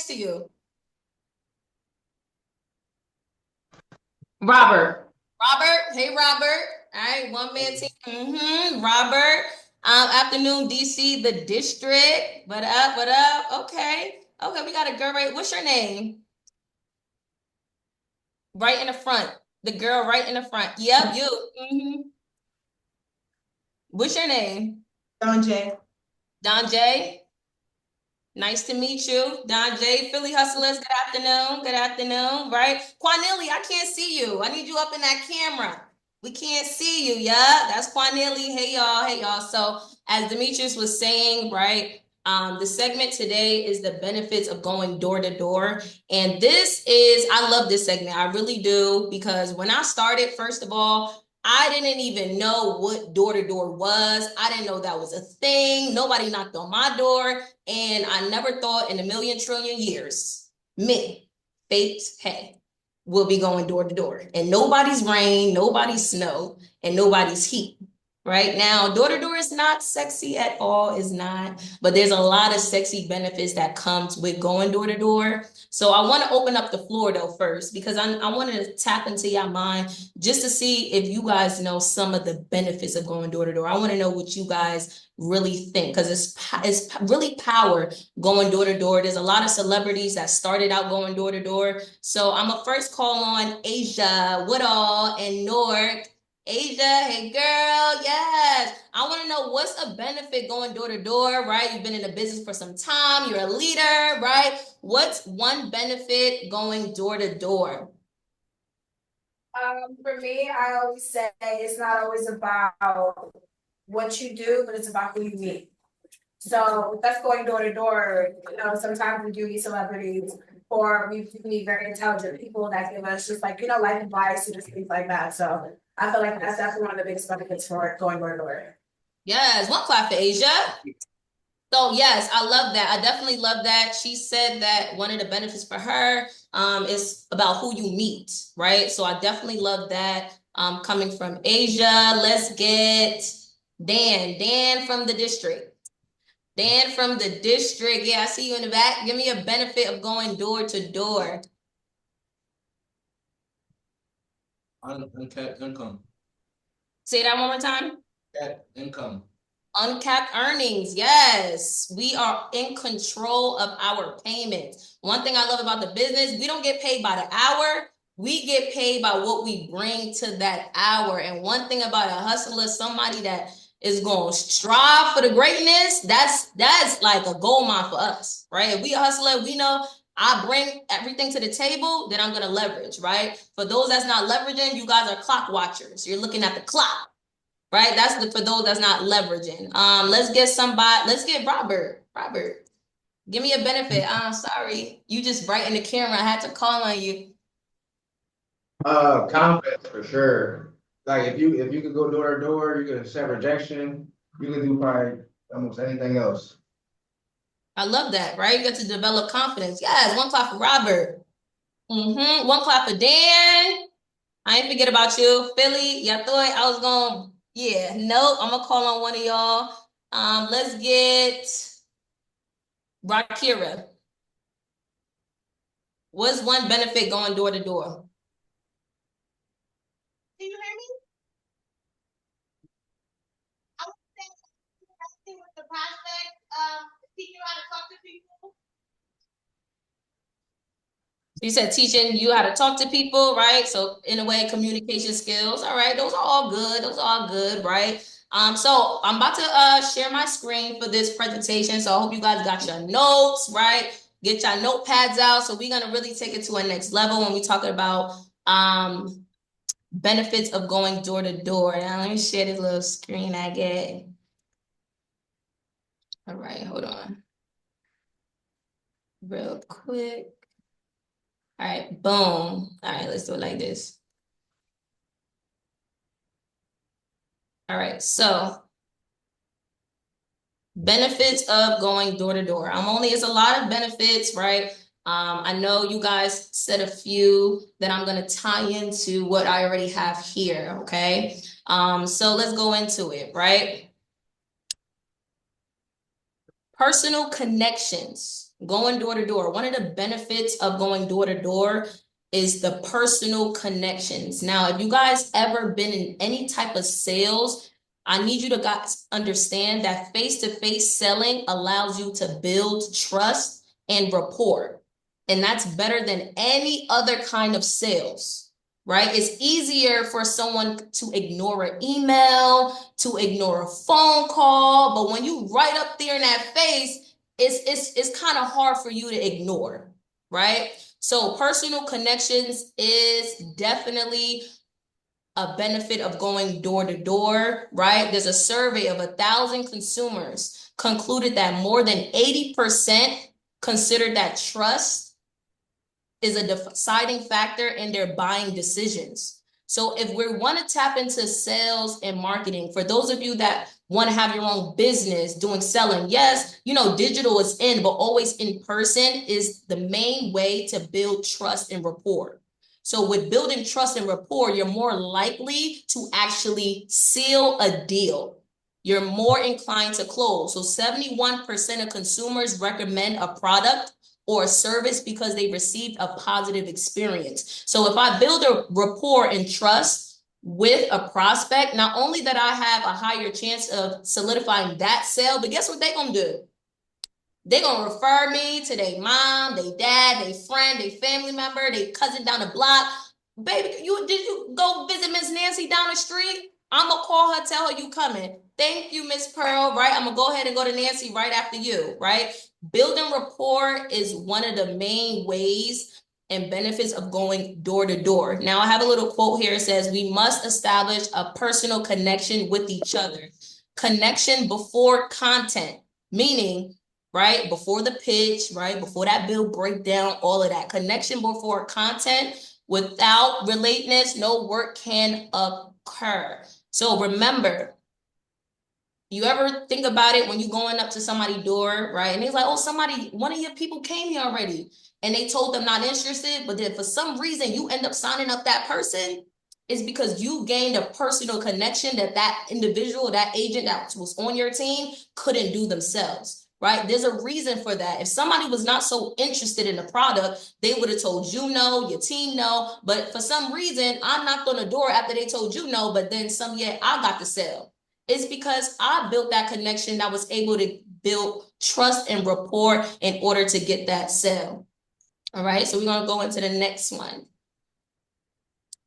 to you? Robert. Robert. Hey, Robert. All right, one man team. Robert. Afternoon, DC, the district. What up? What up? Okay. Okay, we got a girl right. What's your name? Right in the front. The girl right in the front. Yep, you. What's your name? Don J. Don J. Nice to meet you. Don J. Philly Hustlers. Good afternoon. Good afternoon. Right? Quanelli, I can't see you. I need you up in that camera. We can't see you. Yeah, that's Quanelli. Hey, y'all. Hey, y'all. So, as Demetrius was saying, right? The segment today is the benefits of going door to door. And I love this segment. I really do, because when I started, first of all, I didn't even know what door to door was. I didn't know that was a thing. Nobody knocked on my door. And I never thought in a million trillion years, me, fate, hey, will be going door to door. And nobody's rain, nobody's snow, and nobody's heat. Right now, door to door is not sexy at all, is not, but there's a lot of sexy benefits that comes with going door to door. So I want to open up the floor though first, because I wanted to tap into your mind just to see if you guys know some of the benefits of going door to door. I want to know what you guys really think, because it's really power going door to door. There's a lot of celebrities that started out going door to door. So I'm a first call on Asia Woodall and Newark. Asia, hey girl, yes. I want to know what's a benefit going door to door, right? You've been in the business for some time, you're a leader, right? What's one benefit going door to door? For me, I always say it's not always about what you do, but it's about who you meet. So that's going door to door. Sometimes we do meet celebrities, or we meet very intelligent people that give us just like life advice and just things like that. So I feel like that's definitely one of the biggest benefits for going door to door. Yes, one clap for Asia. So yes, I love that. I definitely love that. She said that one of the benefits for her is about who you meet, right? So I definitely love that. Coming from Asia, let's get Dan. Dan from the district. Dan from the district. Yeah, I see you in the back. Give me a benefit of going door to door. Uncapped income. Say that one more time. Uncapped income. Uncapped earnings. Yes, we are in control of our payments. One thing I love about the business, we don't get paid by the hour. We get paid by what we bring to that hour. And one thing about a hustler, somebody that is going to strive for the greatness, that's like a gold mine for us, right? If we a hustler, we know I bring everything to the table, then I'm going to leverage, right? For those that's not leveraging, you guys are clock watchers. You're looking at the clock. Right, for those that's not leveraging. Let's get Robert. Robert, give me a benefit. I'm sorry, you just brightened the camera. I had to call on you. Confidence for sure. Like if you could go door to door, you could accept rejection. You could do probably almost anything else. I love that. Right, you get to develop confidence. Yes, one clap for Robert. One clap for Dan. I ain't forget about you, Philly. Y'all thought I was gonna. Yeah, nope. I'm gonna call on one of y'all. Let's get Rakira. What's one benefit going door to door? Can you hear me? I would say investing with the prospect, teaching you how to talk to people. You said teaching you how to talk to people, right? So in a way, communication skills. All right, those are all good. Those are all good, right? So I'm about to share my screen for this presentation. So I hope you guys got your notes, right? Get your notepads out. So we're gonna really take it to a next level when we talk about benefits of going door to door. Now let me share this little screen I get. All right, hold on. Real quick. All right, boom. All right, let's do it like this. All right, so benefits of going door to door. It's a lot of benefits, right? I know you guys said a few that I'm gonna tie into what I already have here, okay? So let's go into it, right? Personal connections. Going door to door. One of the benefits of going door to door is the personal connections. Now, if you guys ever been in any type of sales, I need you to guys understand that face-to-face selling allows you to build trust and rapport. And that's better than any other kind of sales, right? It's easier for someone to ignore an email, to ignore a phone call, but when you right up there in that face, it's kind of hard for you to ignore, right? So personal connections is definitely a benefit of going door to door, right? There's a survey of 1,000 consumers concluded that more than 80% considered that trust is a deciding factor in their buying decisions. So if we want to tap into sales and marketing, for those of you that want to have your own business doing selling, yes, digital is in, but always in person is the main way to build trust and rapport. So with building trust and rapport, you're more likely to actually seal a deal. You're more inclined to close. So 71% of consumers recommend a product or a service because they received a positive experience. So if I build a rapport and trust with a prospect, not only that I have a higher chance of solidifying that sale, but guess what they're gonna do? They're gonna refer me to their mom, their dad, their friend, their family member, their cousin down the block. Baby, did you go visit Miss Nancy down the street? I'm gonna call her, tell her you coming. Thank you, Miss Pearl, right? I'm gonna go ahead and go to Nancy right after you, right? Building rapport is one of the main ways and benefits of going door to door. Now, I have a little quote here. It says, we must establish a personal connection with each other. Connection before content, meaning, right, before the pitch, right, before that bill breakdown, all of that. Connection before content. Without relatedness, no work can occur. So remember, you ever think about it when you're going up to somebody's door, right? And they're like, oh, one of your people came here already. And they told them not interested, but then for some reason you end up signing up that person. It's because you gained a personal connection that individual, that agent that was on your team couldn't do themselves, right? There's a reason for that. If somebody was not so interested in the product, they would have told you no, your team no. But for some reason, I knocked on the door after they told you no, but then I got the sale. It's because I built that connection that was able to build trust and rapport in order to get that sale. All right, so we're going to go into the next one.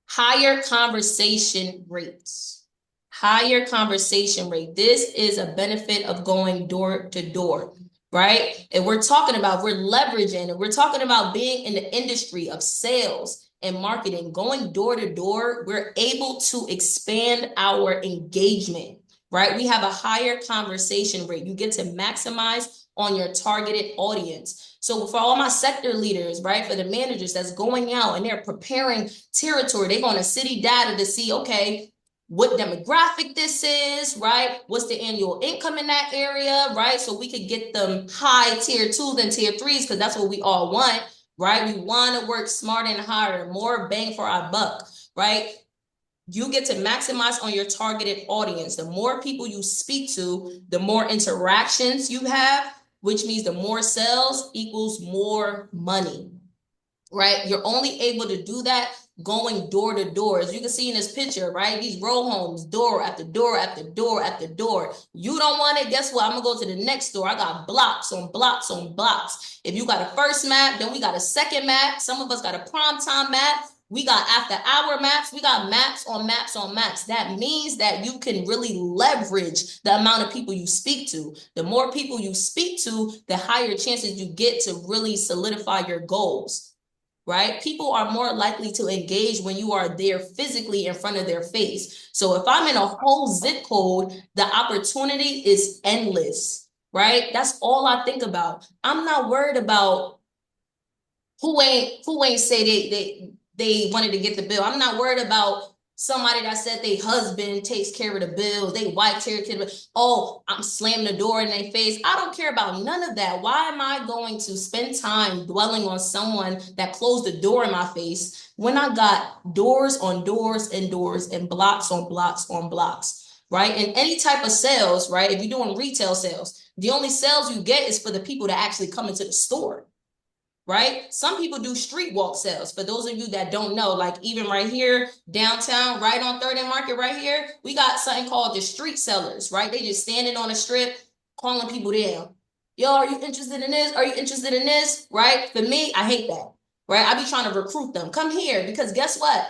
Higher conversation rates. Higher conversation rate. This is a benefit of going door to door, right? And we're leveraging, and we're talking about being in the industry of sales and marketing. Going door to door, we're able to expand our engagement, right? We have a higher conversation rate. You get to maximize on your targeted audience. So for all my sector leaders, right, for the managers that's going out and they're preparing territory, they're going to city data to see, okay, what demographic this is, right? What's the annual income in that area, right? So we could get them high tier 2s and tier 3s because that's what we all want, right? We want to work smarter and harder, more bang for our buck, right? You get to maximize on your targeted audience. The more people you speak to, the more interactions you have, which means the more sales equals more money, right? You're only able to do that going door to door. As you can see in this picture, right? These row homes, door after door after door after door. You don't want it, guess what? I'm gonna go to the next door. I got blocks on blocks on blocks. If you got a first map, then we got a second map. Some of us got a prime time map. We got after hour maps. We got maps on maps on maps. That means that you can really leverage the amount of people you speak to. The more people you speak to, the higher chances you get to really solidify your goals, right? People are more likely to engage when you are there physically in front of their face. So if I'm in a whole zip code, the opportunity is endless, right? That's all I think about. I'm not worried about who ain't say they wanted to get the bill. I'm not worried about somebody that said their husband takes care of the bills, they wife takes care of it. Oh, I'm slamming the door in their face. I don't care about none of that. Why am I going to spend time dwelling on someone that closed the door in my face when I got doors on doors and doors and blocks on blocks on blocks, right? And any type of sales, right? If you're doing retail sales, the only sales you get is for the people that actually come into the store, right? Some people do street walk sales. For those of you that don't know, like even right here, downtown, right on 3rd and Market right here, we got something called the street sellers, right? They just standing on a strip, calling people down. Yo, are you interested in this? Are you interested in this? Right? For me, I hate that, right? I be trying to recruit them. Come here, because guess what?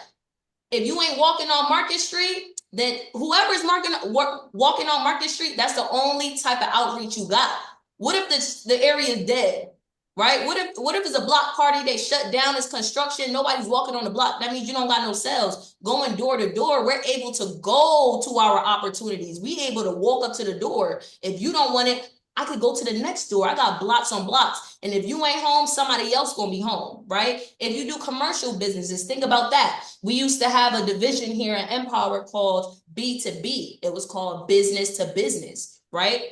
If you ain't walking on Market Street, then whoever's walking on Market Street, that's the only type of outreach you got. What if the area is dead? Right? What if it's a block party, they shut down, it's construction, nobody's walking on the block? That means you don't got no sales. Going door to door, we're able to go to our opportunities. We able to walk up to the door. If you don't want it, I could go to the next door. I got blocks on blocks. And if you ain't home, somebody else gonna be home, right? If you do commercial businesses, think about that. We used to have a division here at Empower called B2B. It was called business to business, right?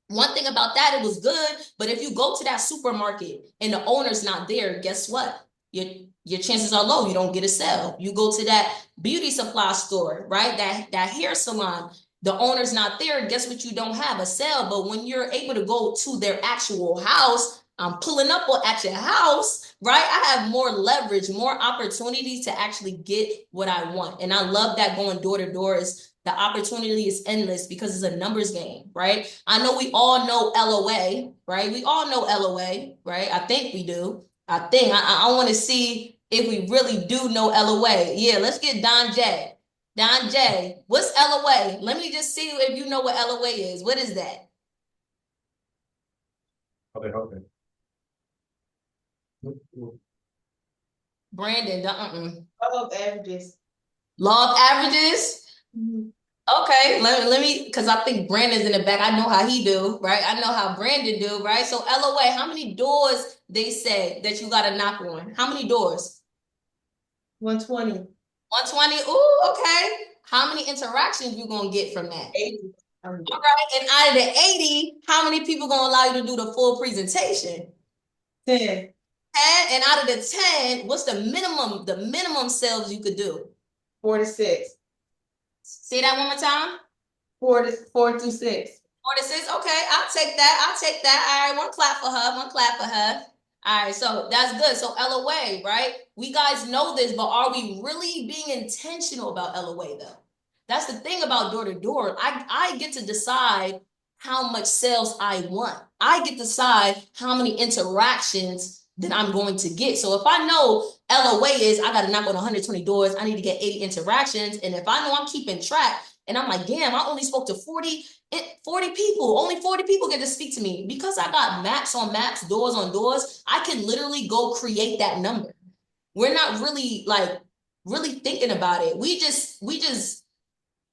One thing about that, it was good, but if you go to that supermarket and the owner's not there, guess what? Your chances are low, you don't get a sale. You go to that beauty supply store, right? That hair salon, the owner's not there, guess what? You don't have a sale. But when you're able to go to their actual house, I'm pulling up at your house, right? I have more leverage, more opportunities to actually get what I want. And I love that going door to door is the opportunity is endless because it's a numbers game, right? I know we all know LOA, right? We all know LOA, right? I think we do. I want to see if we really do know LOA. Yeah, let's get Don J. Don J, what's LOA? Let me just see if you know what LOA is. What is that? Okay. Brandon, Law of averages. Law of averages? Okay, let me, because I think Brandon's in the back. I know how he do, right? I know how Brandon do, right? So LOA, how many doors they say that you got to knock on? How many doors? 120. 120? Ooh, okay. How many interactions you going to get from that? 80. All right, and out of the 80, how many people going to allow you to do the full presentation? 10. 10, and out of the 10, what's the minimum sales you could do? 4 to 6. Say that one more time. 4 to 6. 4 to 6. Okay, I'll take that. All right, one clap for her. All right, so that's good. So LOA, right? We guys know this, but are we really being intentional about LOA though? That's the thing about door to door. I get to decide how much sales I want. I get to decide how many interactions that I'm going to get. So if I know LOA is I got to knock on 120 doors, I need to get 80 interactions. And if I know I'm keeping track and I'm like, damn, I only spoke to 40 people, only 40 people get to speak to me. Because I got maps on maps, doors on doors, I can literally go create that number. We're not really thinking about it. We just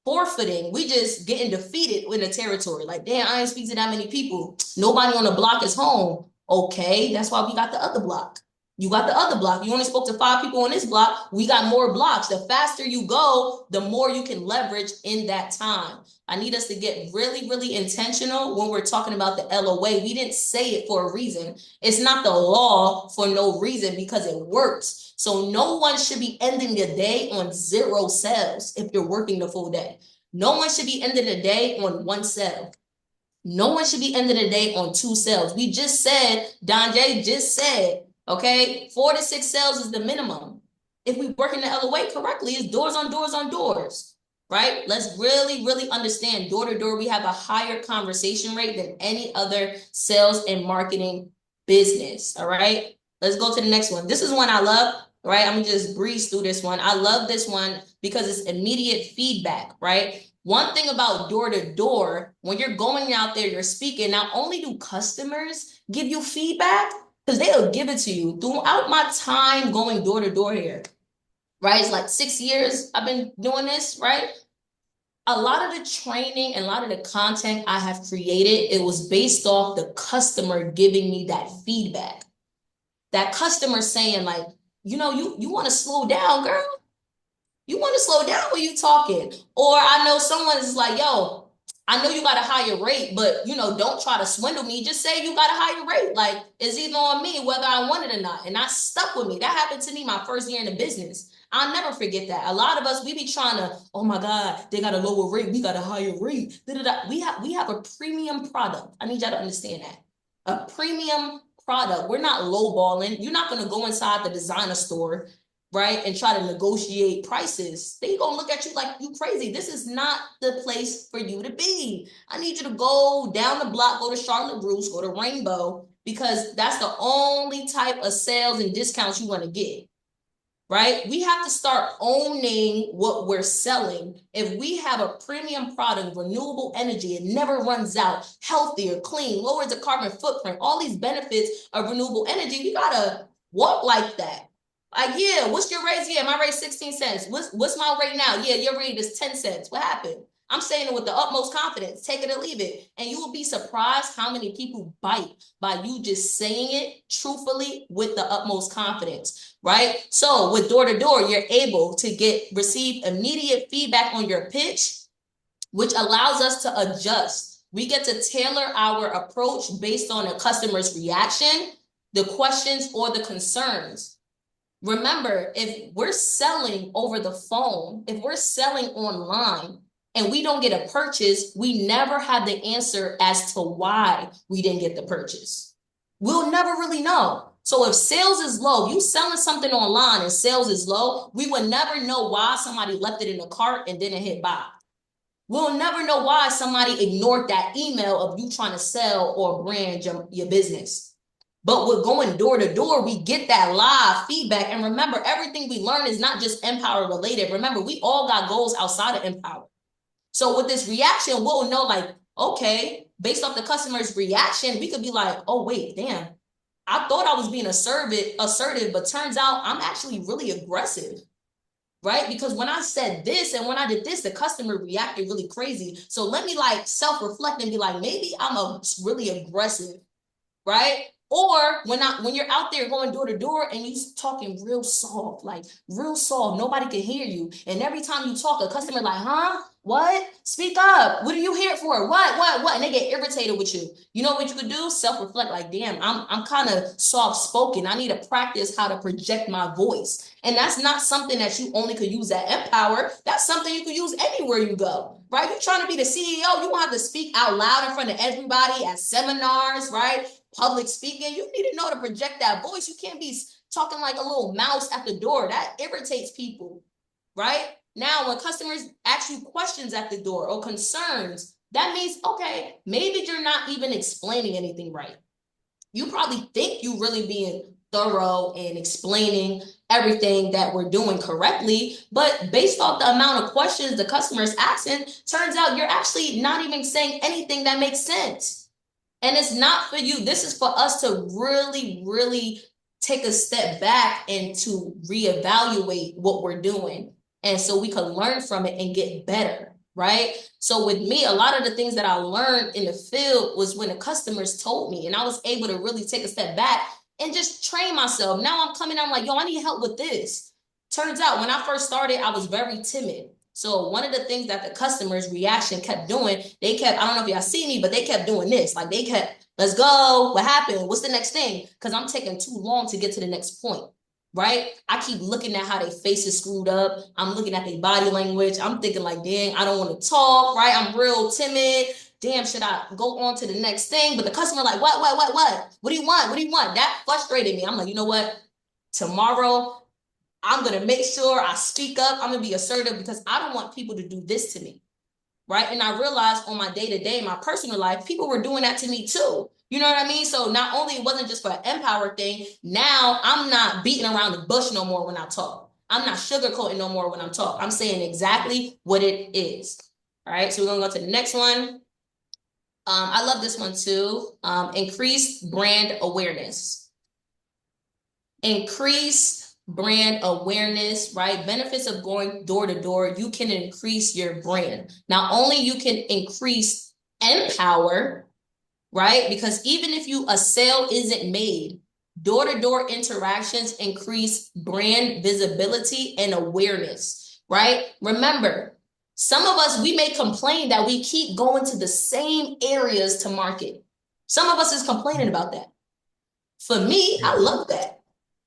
forfeiting. We just getting defeated in the territory. Like, damn, I ain't speak to that many people. Nobody on the block is home. Okay, that's why we got the other block. You got the other block. You only spoke to 5 people on this block. We got more blocks. The faster you go, the more you can leverage in that time. I need us to get really, really intentional when we're talking about the LOA. We didn't say it for a reason. It's not the law for no reason because it works. So no one should be ending the day on 0 sales if you're working the full day. No one should be ending the day on 1 sale. No one should be ending the day on 2 sales. We just said, Don J just said, okay, 4 to 6 sales is the minimum. If we work in the LOA correctly, it's doors on doors on doors, right? Let's really, really understand door to door. We have a higher conversation rate than any other sales and marketing business, all right? Let's go to the next one. This is one I love, right? I'm gonna just breeze through this one. I love this one because it's immediate feedback, right? One thing about door to door, when you're going out there, you're speaking, not only do customers give you feedback, because they'll give it to you throughout my time going door to door here, right? It's like 6 years I've been doing this, right? A lot of the training and a lot of the content I have created, it was based off the customer giving me that feedback. That customer saying like, you know, you want to slow down, girl. You want to slow down when you talking. Or I know someone is like, yo, I know you got a higher rate, but don't try to swindle me. Just say you got a higher rate. Like, it's either on me whether I want it or not. And that stuck with me. That happened to me my first year in the business. I'll never forget that. A lot of us, we be trying to, oh my God, they got a lower rate, we got a higher rate. We have a premium product. I need y'all to understand that. A premium product. We're not lowballing. You're not gonna go inside the designer store, right, and try to negotiate prices. They gonna look at you like you crazy. This is not the place for you to be. I need you to go down the block, go to Charlotte Russe, go to Rainbow, because that's the only type of sales and discounts you want to get, right? We have to start owning what we're selling. If we have a premium product, renewable energy, it never runs out, healthier, clean, lowers the carbon footprint, all these benefits of renewable energy, we gotta walk like that. Like, yeah, what's your rate? Yeah, my rate 16 cents. What's my rate now? Yeah, your rate is 10 cents. What happened? I'm saying it with the utmost confidence. Take it or leave it. And you will be surprised how many people bite by you just saying it truthfully with the utmost confidence, right? So with door to door, you're able to receive immediate feedback on your pitch, which allows us to adjust. We get to tailor our approach based on a customer's reaction, the questions, or the concerns. Remember, if we're selling over the phone, if we're selling online and we don't get a purchase, we never have the answer as to why we didn't get the purchase. We'll never really know. So if sales is low, you selling something online and sales is low, we will never know why somebody left it in the cart and didn't hit buy. We'll never know why somebody ignored that email of you trying to sell or brand your business. But with going door to door, we get that live feedback. And remember, everything we learn is not just Empower related. Remember, we all got goals outside of Empower. So with this reaction, we'll know like, okay, based off the customer's reaction, we could be like, oh, wait, damn, I thought I was being assertive, but turns out I'm actually really aggressive, right? Because when I said this and when I did this, the customer reacted really crazy. So let me like self-reflect and be like, maybe I'm really aggressive, right? Or when you're out there going door to door and you talking real soft, like real soft, nobody can hear you. And every time you talk, a customer like, huh? What? Speak up. What are you here for? What? And they get irritated with you. You know what you could do? Self-reflect like, damn, I'm kind of soft-spoken. I need to practice how to project my voice. And that's not something that you only could use at Empower. That's something you could use anywhere you go, right? You're trying to be the CEO. You won't have to speak out loud in front of everybody at seminars, right? Public speaking, you need to know to project that voice. You can't be talking like a little mouse at the door. That irritates people, right? Now, when customers ask you questions at the door or concerns, that means, okay, maybe you're not even explaining anything right. You probably think you really being thorough and explaining everything that we're doing correctly, but based off the amount of questions the customer is asking, turns out you're actually not even saying anything that makes sense. And it's not for you. This is for us to really, really take a step back and to reevaluate what we're doing. And so we can learn from it and get better, right? So with me, a lot of the things that I learned in the field was when the customers told me, and I was able to really take a step back and just train myself. Now I'm coming, I'm like, yo, I need help with this. Turns out when I first started, I was very timid. So one of the things that the customers' reaction kept doing, I don't know if y'all see me, but they kept doing this. Like they kept, let's go. What happened? What's the next thing? Because I'm taking too long to get to the next point, right? I keep looking at how their face is screwed up. I'm looking at their body language. I'm thinking like, dang, I don't want to talk, right? I'm real timid. Damn, should I go on to the next thing? But the customer like, what? What do you want? What do you want? That frustrated me. I'm like, you know what? Tomorrow, I'm going to make sure I speak up. I'm going to be assertive because I don't want people to do this to me, right? And I realized on my day-to-day, my personal life, people were doing that to me too. You know what I mean? So not only it wasn't just for an Empower thing, now I'm not beating around the bush no more when I talk. I'm not sugarcoating no more when I'm talking. I'm saying exactly what it is. All right, so we're going to go to the next one. I love this one too. Increase brand awareness. Increase brand awareness, right? Benefits of going door to door, you can increase your brand. Not only you can increase Empower, right? Because even if a sale isn't made, door to door interactions increase brand visibility and awareness, right? Remember, Some of us, we may complain that we keep going to the same areas to market. Some of us is complaining about that. For me, I love that.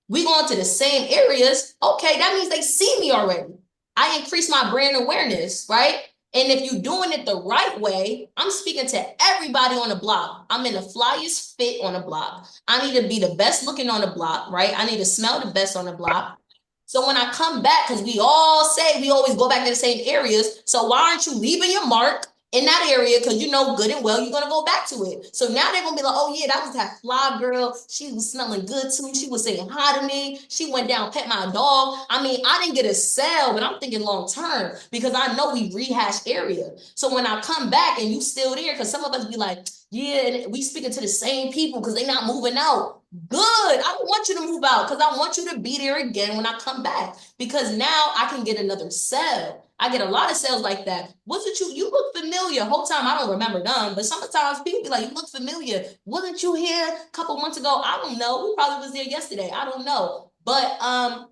We going to the same areas. Okay, that means they see me already. I increase my brand awareness, right? And if you're doing it the right way, I'm speaking to everybody on the block. I'm in the flyest fit on the block. I need to be the best looking on the block, right? I need to smell the best on the block. So when I come back, because we all say we always go back to the same areas, so why aren't you leaving your mark in that area? Because you know good and well you're going to go back to it. So now they're going to be like, oh yeah, that was that fly girl. She was smelling good too. She was saying hi to me. She went down, pet my dog. I mean, I didn't get a sale, but I'm thinking long term because I know we rehash area. So when I come back and you still there, because some of us be like, yeah, we speaking to the same people because they not moving out. Good. I don't want you to move out because I want you to be there again when I come back, because now I can get another sale. I get a lot of sales like that. Wasn't you look familiar? Whole time I don't remember none, but sometimes people be like, you look familiar. Wasn't you here a couple months ago? I don't know. We probably was there yesterday. I don't know. But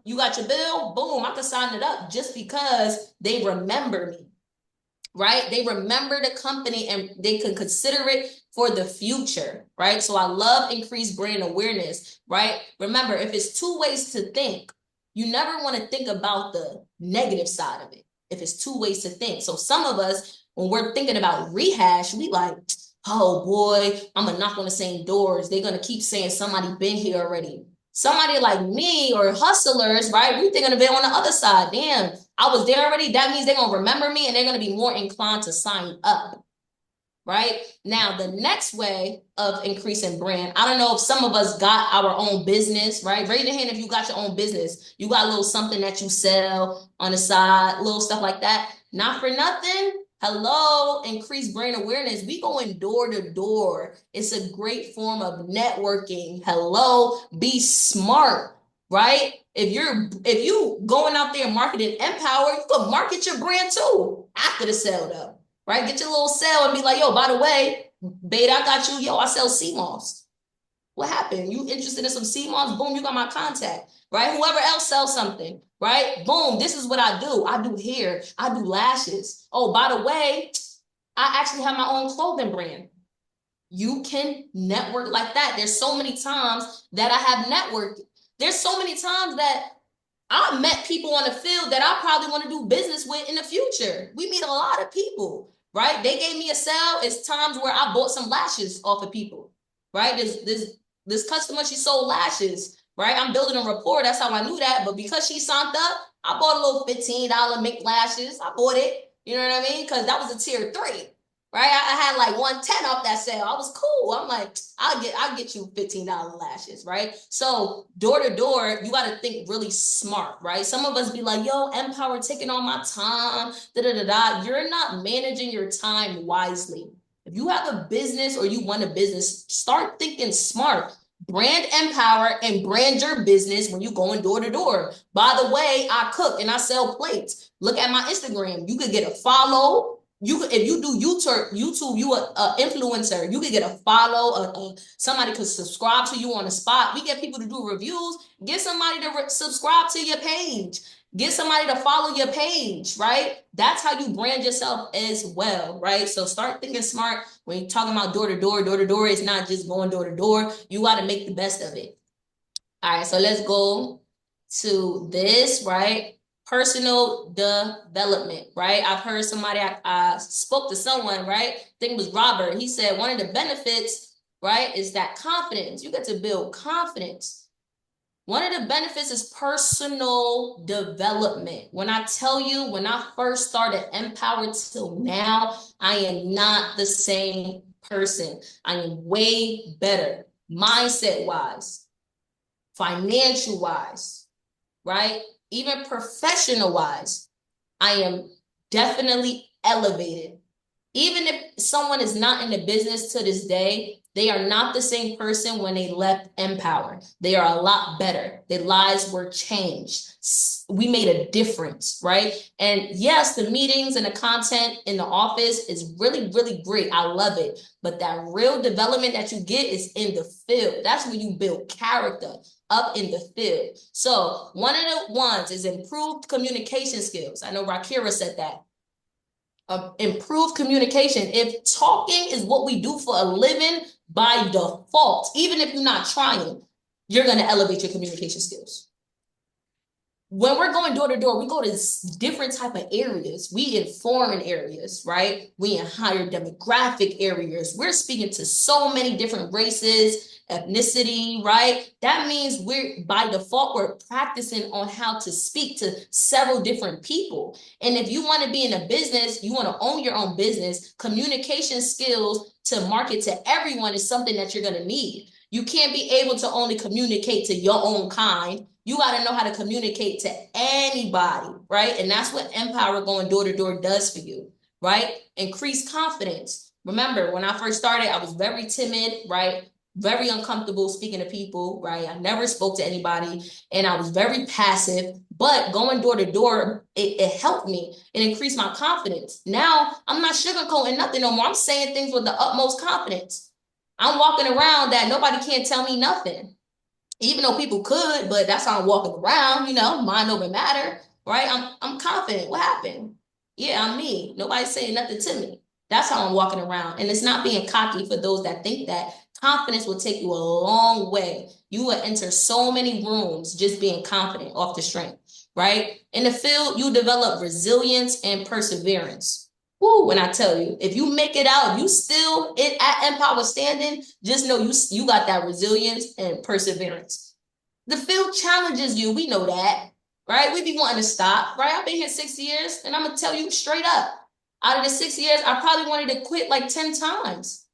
you got your bill, boom, I can sign it up just because they remember me. Right? They remember the company and they can consider it for the future, right? So I love increased brand awareness, right? Remember, if it's two ways to think, you never want to think about the negative side of it. If it's two ways to think. So some of us, when we're thinking about rehash, we like, oh boy, I'm gonna knock on the same doors. They're gonna keep saying somebody been here already. Somebody like me or hustlers, right? We thinking of it on the other side. Damn, I was there already. That means they're going to remember me and they're going to be more inclined to sign up, right? Now, the next way of increasing brand, I don't know if some of us got our own business, right? Raise your hand if you got your own business. You got a little something that you sell on the side, little stuff like that. Not for nothing. Hello, increase brand awareness. We going door to door. It's a great form of networking. Hello, be smart, right? If you going out there marketing Empower, you can market your brand too after the sale though, right? Get your little sale and be like, yo, by the way, beta, I got you. Yo, I sell sea moss. What happened? You interested in some sea moss? Boom, you got my contact, right? Whoever else sells something, right? Boom, this is what I do. I do hair. I do lashes. Oh, by the way, I actually have my own clothing brand. You can network like that. There's so many times that I have networked. There's so many times that I met people on the field that I probably want to do business with in the future. We meet a lot of people, right? They gave me a sale. It's times where I bought some lashes off of people, right? This customer, she sold lashes, right? I'm building a rapport. That's how I knew that. But because she signed up, I bought a little $15 mink lashes. I bought it. You know what I mean? Because that was a tier 3. Right? I had like 110 off that sale. I was cool. I'm like, I'll get you $15 lashes, right? So door to door, you got to think really smart, right? Some of us be like, yo, Empower taking all my time, da-da-da-da. You're not managing your time wisely. If you have a business or you want a business, start thinking smart. Brand Empower and brand your business when you going door to door. By the way, I cook and I sell plates. Look at my Instagram. You could get a follow. You could, if you do YouTube, you an influencer. You could get a follow. Somebody could subscribe to you on the spot. We get people to do reviews. Get somebody to subscribe to your page. Get somebody to follow your page, right? That's how you brand yourself as well, right? So start thinking smart when you're talking about door to door. Door to door is not just going door to door. You got to make the best of it. All right, so let's go to this, right? Personal development, right? I've heard somebody, I spoke to someone, right? I think it was Robert. He said one of the benefits, right, is that confidence. You get to build confidence. One of the benefits is personal development. When I tell you, when I first started Empower till now, I am not the same person. I am way better, mindset-wise, financial-wise, right? Even professional-wise, I am definitely elevated. Even if someone is not in the business to this day, they are not the same person when they left Empower. They are a lot better. Their lives were changed. We made a difference, right? And yes, the meetings and the content in the office is really, really great. I love it. But that real development that you get is in the field. That's when you build character up in the field. So one of the ones is improved communication skills. I know Rakira said that. Improve communication. If talking is what we do for a living, by default, even if you're not trying, you're going to elevate your communication skills. When we're going door to door, we go to different type of areas. We in foreign areas, right? We in higher demographic areas. We're speaking to so many different races, ethnicity, right? That means we're, by default, we're practicing on how to speak to several different people. And if you want to be in a business, you want to own your own business, communication skills to market to everyone is something that you're going to need. You can't be able to only communicate to your own kind. You got to know how to communicate to anybody, right? And that's what Empower going door to door does for you, right? Increase confidence. Remember, when I first started, I was very timid, right? Very uncomfortable speaking to people, right? I never spoke to anybody and I was very passive, but going door to door, it helped me and increased my confidence. Now I'm not sugarcoating nothing no more. I'm saying things with the utmost confidence. I'm walking around that nobody can't tell me nothing. Even though people could, but that's how I'm walking around, you know, mind over matter, right? I'm confident. What happened? Yeah, I'm me. Nobody's saying nothing to me. That's how I'm walking around. And it's not being cocky for those that think that. Confidence will take you a long way. You will enter so many rooms just being confident off the strength, right? In the field, you develop resilience and perseverance. Woo, when I tell you, if you make it out, you still at Empower standing, just know you got that resilience and perseverance. The field challenges you, we know that, right? We be wanting to stop, right? I've been here 6 years, and I'm gonna tell you straight up, out of the 6 years, I probably wanted to quit like 10 times.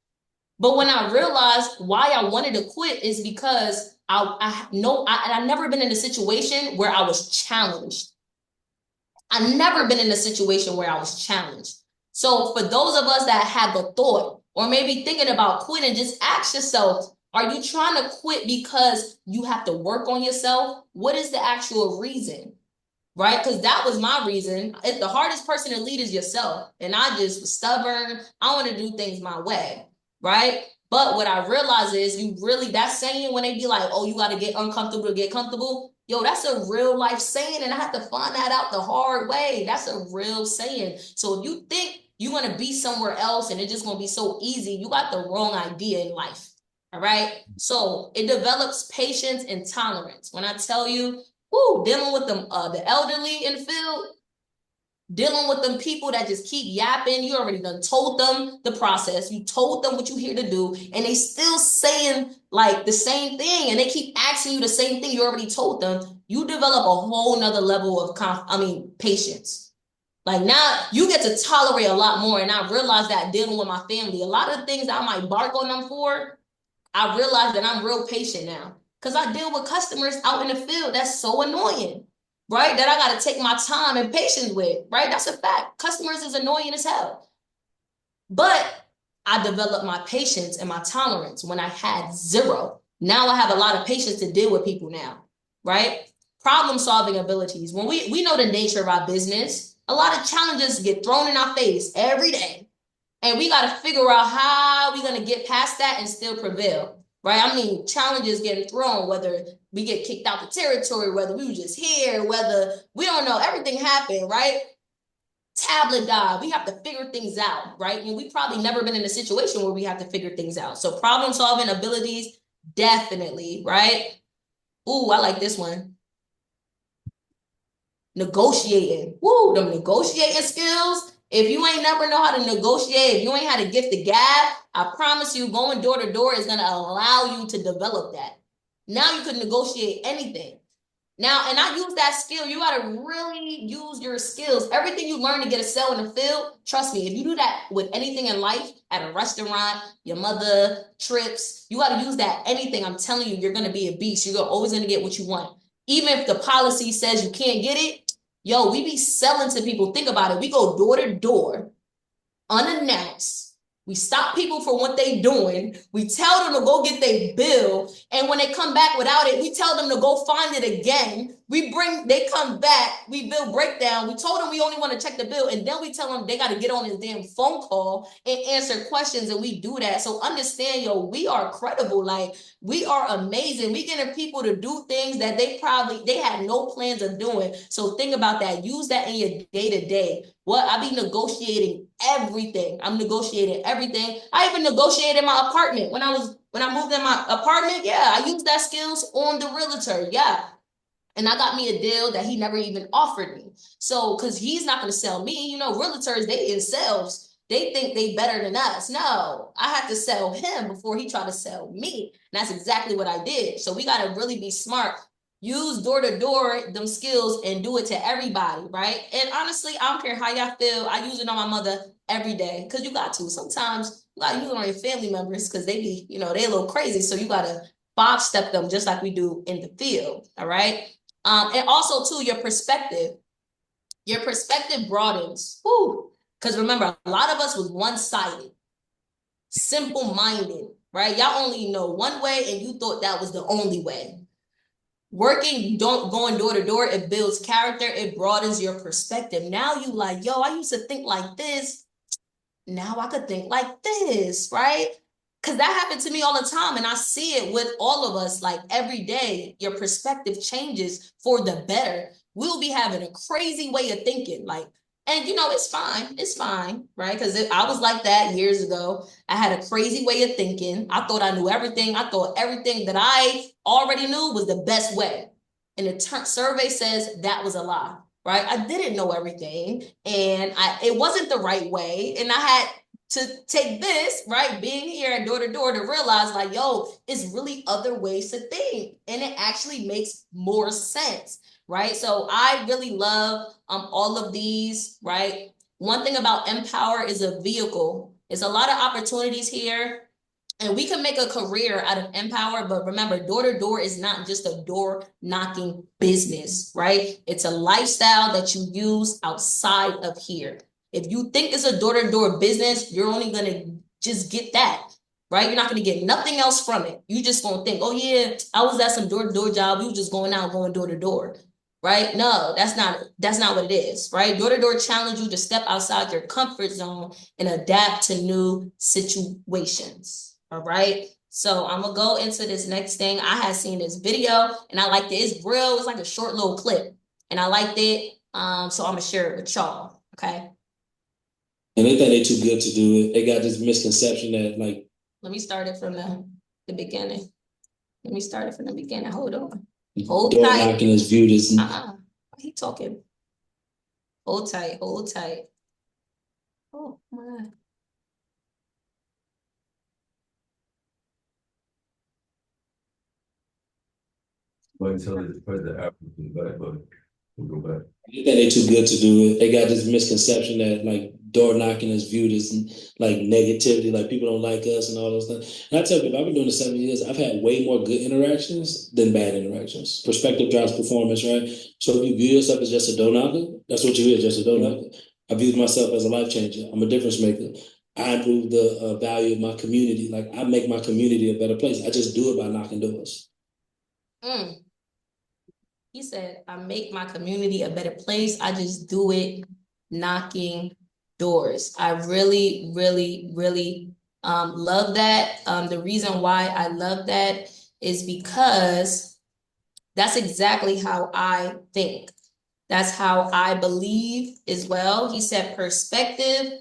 But when I realized why I wanted to quit is because I never been in a situation where I was challenged. I've never been in a situation where I was challenged. So for those of us that have the thought or maybe thinking about quitting, just ask yourself, are you trying to quit because you have to work on yourself? What is the actual reason? Right? Because that was my reason. If the hardest person to lead is yourself, and I just was stubborn, I want to do things my way, right? But what I realize is you really, that saying when they be like, oh, you got to get uncomfortable to get comfortable. Yo, that's a real life saying, and I had to find that out the hard way. That's a real saying. So if you think you're going to be somewhere else and it's just going to be so easy, you got the wrong idea in life. All right. So it develops patience and tolerance. When I tell you, dealing with them, the elderly in the field, dealing with them people that just keep yapping. You already done told them the process. You told them what you're here to do, and they still saying like the same thing, and they keep asking you the same thing you already told them. You develop a whole nother level of patience. Like now you get to tolerate a lot more. And I realized that dealing with my family, a lot of things that I might bark on them for, I realized that I'm real patient now. Because I deal with customers out in the field that's so annoying, right? That I got to take my time and patience with, right? That's a fact. Customers is annoying as hell. But I developed my patience and my tolerance when I had zero. Now I have a lot of patience to deal with people now, right? Problem solving abilities. When we know the nature of our business, a lot of challenges get thrown in our face every day. And we got to figure out how we're going to get past that and still prevail, right? I mean, challenges getting thrown, whether we get kicked out the territory, whether we were just here, whether we don't know, everything happened, right? Tablet died. We have to figure things out, right? And we probably never been in a situation where we have to figure things out. So problem solving abilities, definitely, right? Ooh, I like this one. Negotiating. Woo, them negotiating skills. If you ain't never know how to negotiate, if you ain't had to gift the gab, I promise you going door to door is going to allow you to develop that. Now you can negotiate anything. Now, and I use that skill. You got to really use your skills. Everything you learn to get a sale in the field, trust me, if you do that with anything in life, at a restaurant, your mother, trips, you got to use that anything. I'm telling you, you're going to be a beast. You're always going to get what you want. Even if the policy says you can't get it, yo, we be selling to people. Think about it. We go door to door, unannounced, We stop people from what they doing. We tell them to go get their bill. And when they come back without it, we tell them to go find it again. They come back, we bill breakdown. We told them we only want to check the bill. And then we tell them they got to get on this damn phone call and answer questions. And we do that. So understand, yo, we are credible. Like, we are amazing. We getting people to do things that they had no plans of doing. So think about that. Use that in your day-to-day. I be negotiating everything. I'm negotiating everything. I even negotiated my apartment when I moved in my apartment. Yeah, I used that skills on the realtor. Yeah. And I got me a deal that he never even offered me. So, because he's not going to sell me, realtors, they in sales. They think they better than us. No, I have to sell him before he tried to sell me. And that's exactly what I did. So we got to really be smart. Use door-to-door them skills and do it to everybody, right? And honestly, I don't care how y'all feel. I use it on my mother every day because you got to. Sometimes you got to use it on your family members because they be, they a little crazy. So you got to five-step them just like we do in the field, all right? And also, too, your perspective. Your perspective broadens. Because remember, a lot of us was one-sided, simple-minded, right? Y'all only know one way and you thought that was the only way. Going door to door, it builds character, it broadens your perspective. Now you like, yo, I used to think like this. Now I could think like this, right? Because that happened to me all the time. And I see it with all of us, like every day, your perspective changes for the better. We'll be having a crazy way of thinking, and it's fine, right? Because I was like that years ago. I had a crazy way of thinking. I thought I knew everything. I thought everything that I already knew was the best way. And the survey says that was a lie, right? I didn't know everything, and it wasn't the right way. And I had to take this, right, being here at door to door to realize like, yo, it's really other ways to think. And it actually makes more sense, right? So I really love all of these, right? One thing about Empower is a vehicle. There's a lot of opportunities here. And we can make a career out of Empower, but remember, door to door is not just a door knocking business, right? It's a lifestyle that you use outside of here. If you think it's a door to door business, you're only going to just get that, right? You're not going to get nothing else from it. You just going to think, oh yeah, I was at some door to door job. You just going out, going door to door, right? No, that's not what it is, right? Door to door challenge you to step outside your comfort zone and adapt to new situations. All right. So I'm gonna go into this next thing. I had seen this video and I liked it. It's real. It's like a short little clip, and I liked it. So I'm gonna share it with y'all. Okay. And they think they're too good to do it. They got this misconception that like. Let me start it from the beginning. Hold on. Hold door tight. knocking is viewed as. Why he talking? Hold tight. Oh my. But until it's put the African back, but we'll go back. They think they're too good to do it. They got this misconception that like door knocking is viewed as like negativity, like people don't like us and all those things. And I tell people, I've been doing this 7 years. I've had way more good interactions than bad interactions. Perspective drives performance, right? So if you view yourself as just a door knocker, that's what you is, just a door knocker. I view myself as a life changer. I'm a difference maker. I improve the value of my community. Like I make my community a better place. I just do it by knocking doors. He said, I make my community a better place. I just do it knocking doors. I really, really, really love that. The reason why I love that is because that's exactly how I think. That's how I believe as well. He said, perspective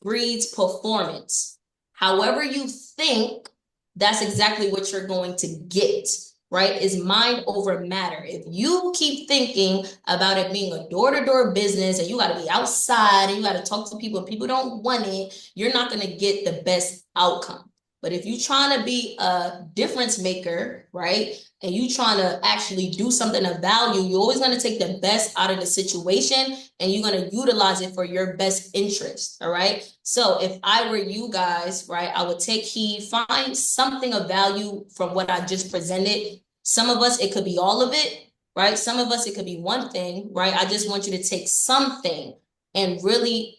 breeds performance. However you think, that's exactly what you're going to get. Right? Is mind over matter. If you keep thinking about it being a door-to-door business and you got to be outside and you got to talk to people and people don't want it, you're not going to get the best outcome. But if you're trying to be a difference maker, right, and you trying to actually do something of value, you're always going to take the best out of the situation and you're going to utilize it for your best interest, all right? So if I were you guys, right, I would take heed, find something of value from what I just presented. Some of us, it could be all of it, right? Some of us, it could be one thing, right? I just want you to take something and really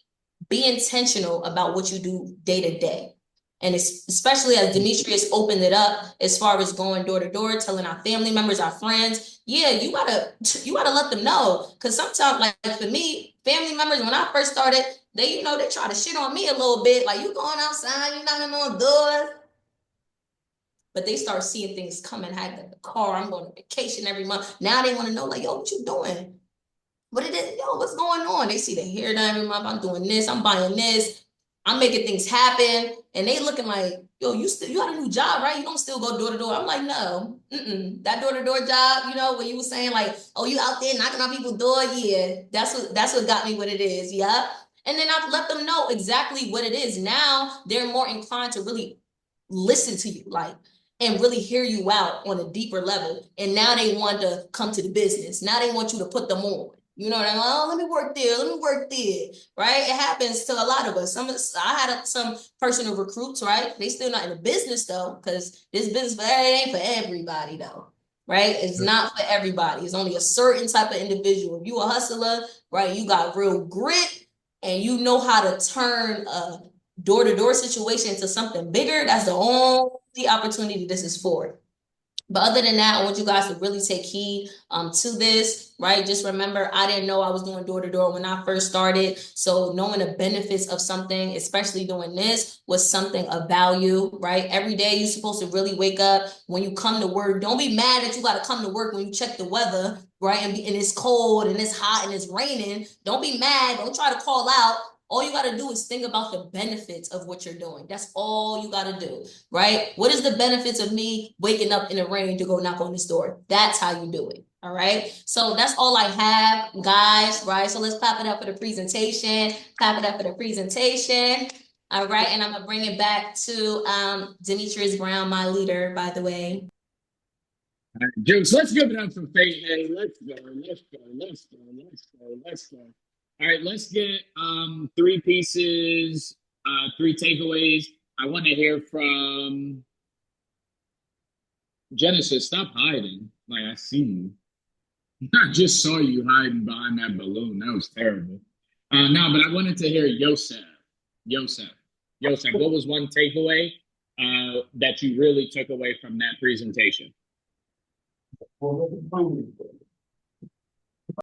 be intentional about what you do day to day. And especially as Demetrius opened it up as far as going door to door, telling our family members, our friends, yeah, you gotta let them know. Cause sometimes, like for me, family members, when I first started, they try to shit on me a little bit, like you going outside, you knocking on doors. But they start seeing things coming. I got the car, I'm going on vacation every month. Now they want to know, like, yo, what you doing? What it is, yo, what's going on? They see the hair done every month. I'm doing this, I'm buying this, I'm making things happen. And they looking like, yo, you got a new job, right? You don't still go door to door. I'm like, no, that door to door job, when you were saying like, oh, you out there knocking on people's door, yeah, that's what got me what it is, yeah. And then I let them know exactly what it is. Now they're more inclined to really listen to you, like, and really hear you out on a deeper level. And now they want to come to the business. Now they want you to put them on. You know what I mean? Oh, let me work there, right? It happens to a lot of us. I had some personal recruits, right? They still not in the business though, because this business, but it ain't for everybody though, right? It's not for everybody. It's only a certain type of individual. If you a hustler, right? You got real grit and you know how to turn a door-to-door situation into something bigger. That's the only opportunity this is for. But other than that, I want you guys to really take heed to this, right? Just remember, I didn't know I was doing door-to-door when I first started. So knowing the benefits of something, especially doing this, was something of value, right? Every day you're supposed to really wake up. When you come to work, don't be mad that you got to come to work when you check the weather, right? And it's cold and it's hot and it's raining. Don't be mad. Don't try to call out. All you got to do is think about the benefits of what you're doing. That's all you got to do, right? What is the benefits of me waking up in the rain to go knock on this door? That's how you do it. All right. So that's all I have, guys, right? So let's clap it up for the presentation. Clap it up for the presentation. All right. And I'm going to bring it back to Demetrius Brown, my leader, by the way. All right, Jukes, let's give it up for Fate. Hey, let's go. All right, let's get 3 pieces, 3 takeaways. I want to hear from Genesis. Stop hiding. Like, I see you. I just saw you hiding behind that balloon. That was terrible. No, but I wanted to hear Yosef. Yosef, what was one takeaway that you really took away from that presentation?